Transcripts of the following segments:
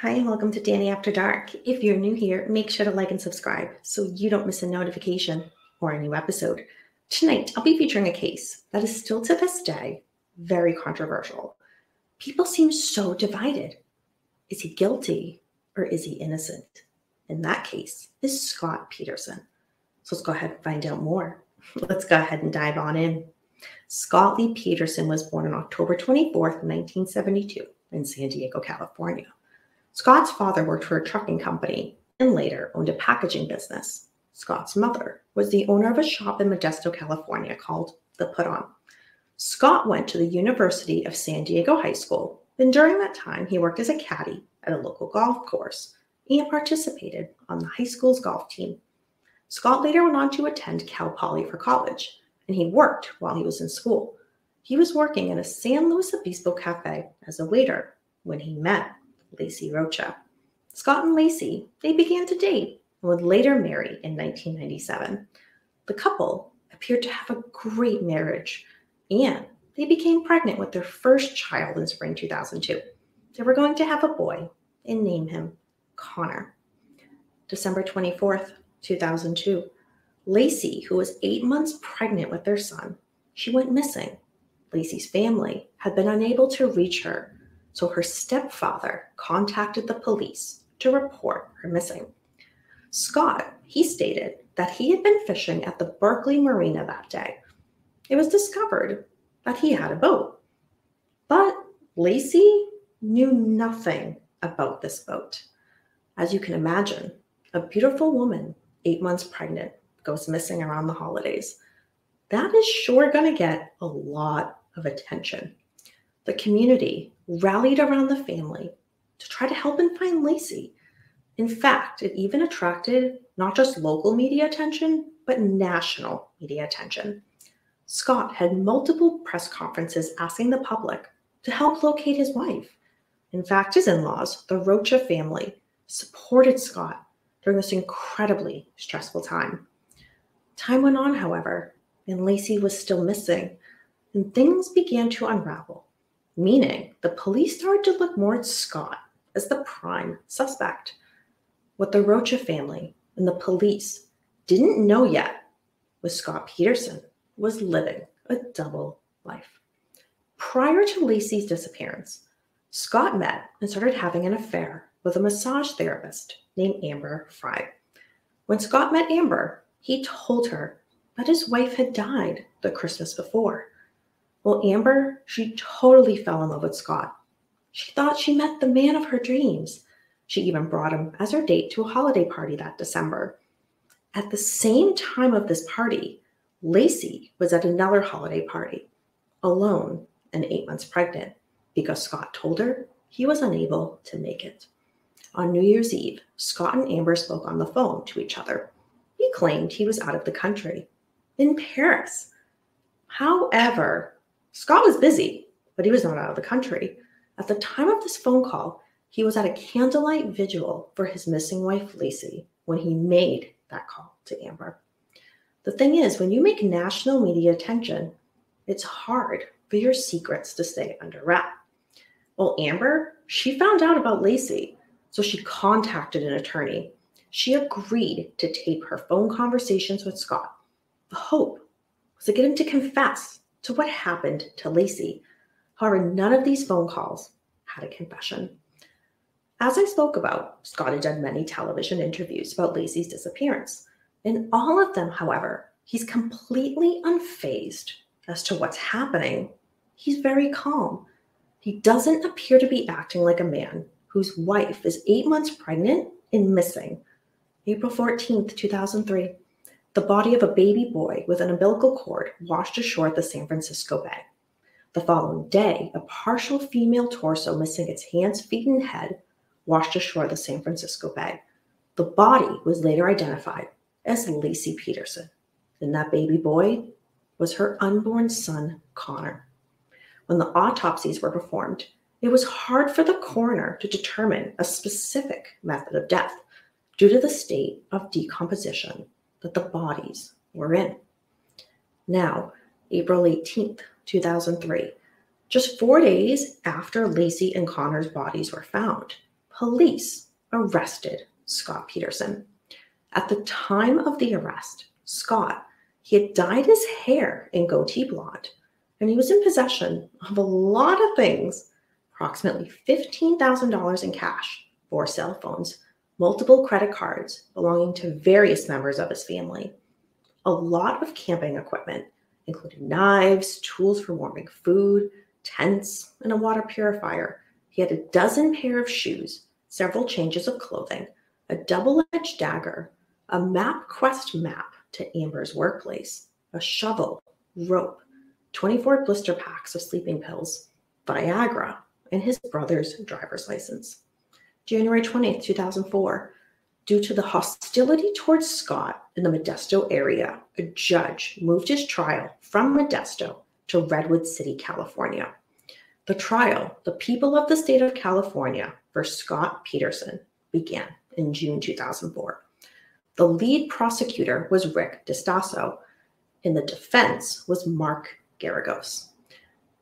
Hi, and welcome to Danny After Dark. If you're new here, make sure to like and subscribe so you don't miss a notification or a new episode. Tonight, I'll be featuring a case that is still to this day very controversial. People seem so divided. Is he guilty or is he innocent? In that case, is Scott Peterson. So let's go ahead and find out more. Let's go ahead and dive on in. Scott Lee Peterson was born on October 24th, 1972 in San Diego, California. Scott's father worked for a trucking company and later owned a packaging business. Scott's mother was the owner of a shop in Modesto, California called The Put On. Scott went to the University of San Diego High School, and during that time, he worked as a caddy at a local golf course and participated on the high school's golf team. Scott later went on to attend Cal Poly for college, and he worked while he was in school. He was working in a San Luis Obispo cafe as a waiter when he met Lacey Rocha. Scott and Lacey, they began to date and would later marry in 1997. The couple appeared to have a great marriage, and they became pregnant with their first child in spring 2002. They were going to have a boy and name him Connor. December 24th, 2002, Lacey, who was 8 months pregnant with their son, she went missing. Lacey's family had been unable to reach her, so her stepfather contacted the police to report her missing. Scott, he stated that he had been fishing at the Berkeley Marina that day. It was discovered that he had a boat, but Lacey knew nothing about this boat. As you can imagine, a beautiful woman, 8 months pregnant, goes missing around the holidays. That is sure going to get a lot of attention. The community rallied around the family to try to help and find Lacey. In fact, it even attracted not just local media attention, but national media attention. Scott had multiple press conferences asking the public to help locate his wife. In fact, his in-laws, the Rocha family, supported Scott during this incredibly stressful time. Time went on, however, and Lacey was still missing, and things began to unravel, meaning the police started to look more at Scott as the prime suspect. What the Rocha family and the police didn't know yet was Scott Peterson was living a double life. Prior to Lacey's disappearance, Scott met and started having an affair with a massage therapist named Amber Frye. When Scott met Amber, he told her that his wife had died the Christmas before. Well, Amber, she totally fell in love with Scott. She thought she met the man of her dreams. She even brought him as her date to a holiday party that December. At the same time of this party, Lacey was at another holiday party, alone and 8 months pregnant, because Scott told her he was unable to make it. On New Year's Eve, Scott and Amber spoke on the phone to each other. He claimed he was out of the country, in Paris. However, Scott was busy, but he was not out of the country. At the time of this phone call, he was at a candlelight vigil for his missing wife, Lacey, when he made that call to Amber. The thing is, when you make national media attention, it's hard for your secrets to stay under wrap. Well, Amber, she found out about Lacey, so she contacted an attorney. She agreed to tape her phone conversations with Scott. The hope was to get him to confess to what happened to Lacey. However, none of these phone calls had a confession. As I spoke about, Scott had done many television interviews about Lacey's disappearance. In all of them, however, he's completely unfazed as to what's happening. He's very calm. He doesn't appear to be acting like a man whose wife is 8 months pregnant and missing. April 14th, 2003. The body of a baby boy with an umbilical cord washed ashore at the San Francisco Bay. The following day, a partial female torso missing its hands, feet, and head washed ashore at the San Francisco Bay. The body was later identified as Lacey Peterson, and that baby boy was her unborn son, Connor. When the autopsies were performed, it was hard for the coroner to determine a specific method of death due to the state of decomposition that the bodies were in. Now, April 18th, 2003, just 4 days after Lacey and Connor's bodies were found, police arrested Scott Peterson. At the time of the arrest, Scott, he had dyed his hair in goatee blonde, and he was in possession of a lot of things, approximately $15,000 in cash, 4 cell phones, multiple credit cards belonging to various members of his family, a lot of camping equipment, including knives, tools for warming food, tents, and a water purifier. He had a dozen pair of shoes, several changes of clothing, a double-edged dagger, a MapQuest map to Amber's workplace, a shovel, rope, 24 blister packs of sleeping pills, Viagra, and his brother's driver's license. January 20th, 2004, due to the hostility towards Scott in the Modesto area, a judge moved his trial from Modesto to Redwood City, California. The trial, the people of the state of California versus Scott Peterson, began in June 2004. The lead prosecutor was Rick DeStasso, and the defense was Mark Garagos.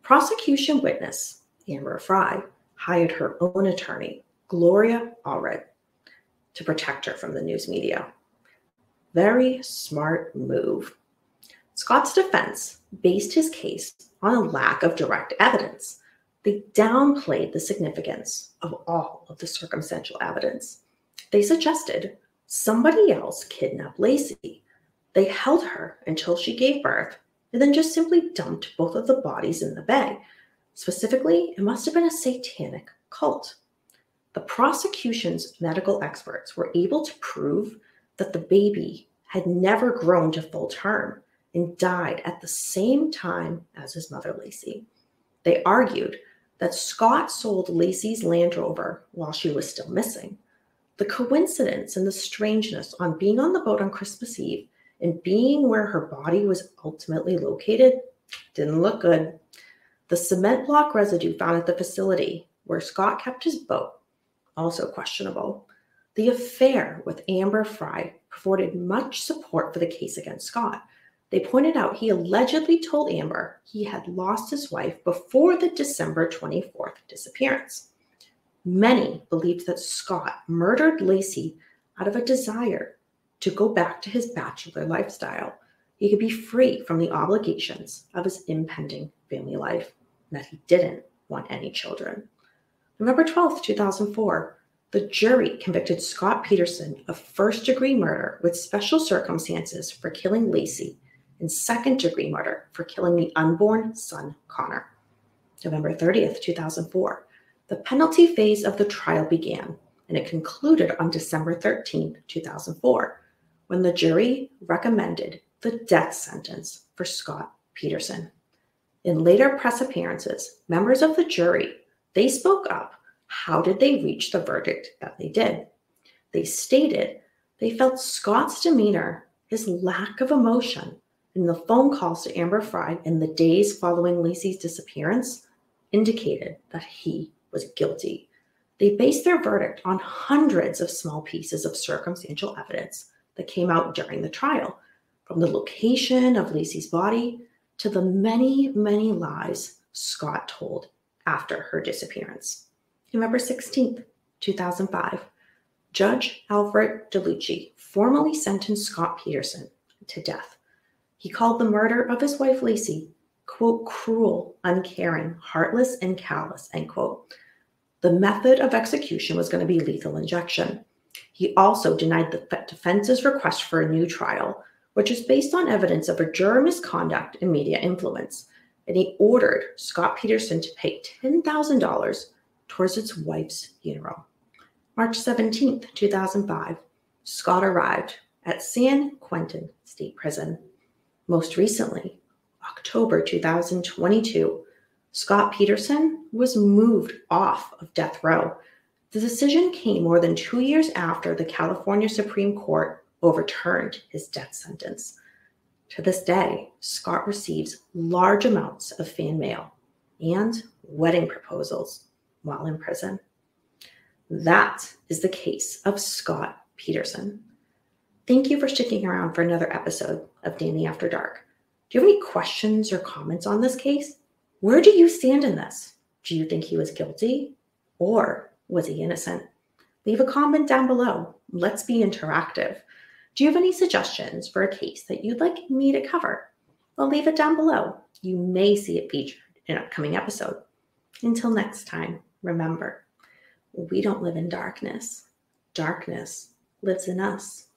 Prosecution witness Amber Frye hired her own attorney, Gloria Allred, to protect her from the news media. Very smart move. Scott's defense based his case on a lack of direct evidence. They downplayed the significance of all of the circumstantial evidence. They suggested somebody else kidnapped Lacey. They held her until she gave birth and then just simply dumped both of the bodies in the bay. Specifically, it must have been a satanic cult. The prosecution's medical experts were able to prove that the baby had never grown to full term and died at the same time as his mother, Lacey. They argued that Scott sold Lacey's Land Rover while she was still missing. The coincidence and the strangeness on being on the boat on Christmas Eve and being where her body was ultimately located didn't look good. The cement block residue found at the facility where Scott kept his boat, also questionable. The affair with Amber Frye afforded much support for the case against Scott. They pointed out he allegedly told Amber he had lost his wife before the December 24th disappearance. Many believed that Scott murdered Lacey out of a desire to go back to his bachelor lifestyle. He could be free from the obligations of his impending family life, and that he didn't want any children. November 12th, 2004, the jury convicted Scott Peterson of first-degree murder with special circumstances for killing Lacey and second-degree murder for killing the unborn son, Connor. November 30th, 2004, the penalty phase of the trial began, and it concluded on December 13th, 2004, when the jury recommended the death sentence for Scott Peterson. In later press appearances, members of the jury, they spoke up. How did they reach the verdict that they did? They stated they felt Scott's demeanor, his lack of emotion, and the phone calls to Amber Frye in the days following Lacey's disappearance indicated that he was guilty. They based their verdict on hundreds of small pieces of circumstantial evidence that came out during the trial, from the location of Lacey's body to the many, many lies Scott told after her disappearance. November 16th, 2005, Judge Alfred DeLucci formally sentenced Scott Peterson to death. He called the murder of his wife Lacey, quote, cruel, uncaring, heartless, and callous, end quote. The method of execution was going to be lethal injection. He also denied the defense's request for a new trial, which is based on evidence of a juror misconduct and media influence, and he ordered Scott Peterson to pay $10,000 towards his wife's funeral. March 17th, 2005, Scott arrived at San Quentin State Prison. Most recently, October 2022, Scott Peterson was moved off of death row. The decision came more than 2 years after the California Supreme Court overturned his death sentence. To this day, Scott receives large amounts of fan mail and wedding proposals while in prison. That is the case of Scott Peterson. Thank you for sticking around for another episode of Daily After Dark. Do you have any questions or comments on this case? Where do you stand in this? Do you think he was guilty? Or Was he innocent? Leave a comment down below. Let's be interactive. Do you have any suggestions for a case that you'd like me to cover? Well, leave it down below. You may see it featured in an upcoming episode. Until next time, remember, we don't live in darkness. Darkness lives in us.